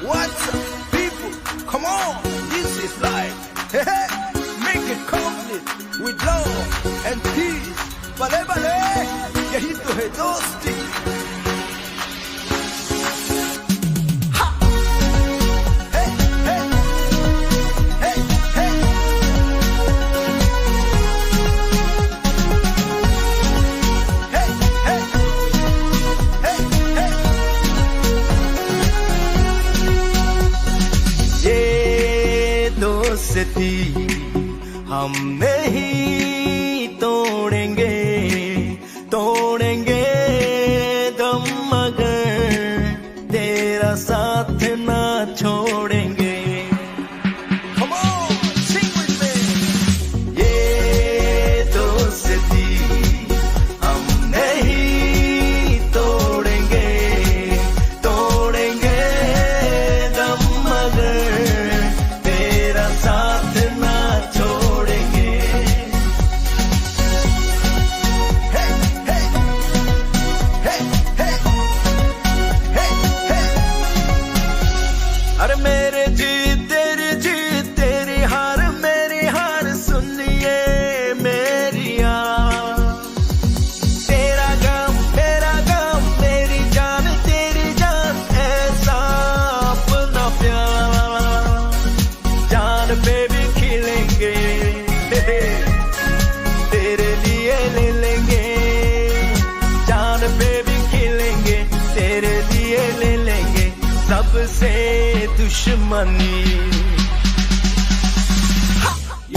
What's up, people? Come on, this is life. Make it complete with love and peace. Vale, vale, यही तो है दोस्ती. दोस्ती हम नहीं तोड़ेंगे, तोड़ेंगे दम मगर तेरा साथ ना छोड़ेंगे. Come on, sing with me. ये दोस्ती हम नहीं तोड़ेंगे, तोड़ेंगे दम मगर साथ ना छोड़ेंगे. Hey, hey, hey, hey, hey, hey. अरे मेरे जीत तेरी हार मेरी हार, सुनिए मेरी यार. तेरा गम मेरी जान तेरी जान, ऐसा अपना प्यार जान पे भी खिलेंगे, तेरे लिए ले लेंगे. जान पे भी खिलेंगे, तेरे लिए ले लेंगे. सबसे दुश्मनी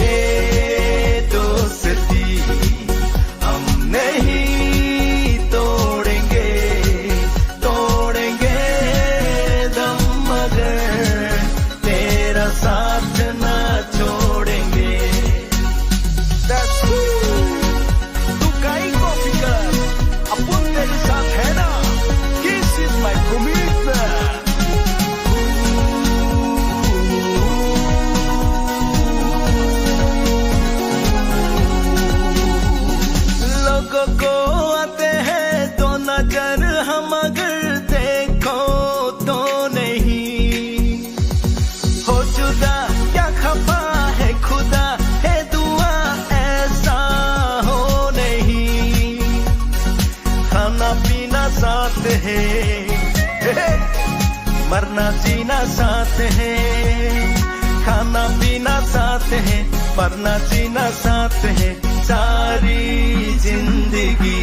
ये दोस्ती हम नहीं तोड़ेंगे, तोड़ेंगे दम मगर तेरा साथ ना छोड़ेंगे. That's cool. तू काई को फिकर, अपन तेरे साथ है ना. This is my commitment. लोगों को आते हैं तो नजर, हम अगर देखो तो नहीं. हो जुदा क्या खफा है खुदा है दुआ, ऐसा हो नहीं. खाना पीना साथ है, मरना जीना साथ है. खाना पीना साथ है, मरना जीना साथ है. सारी जिंदगी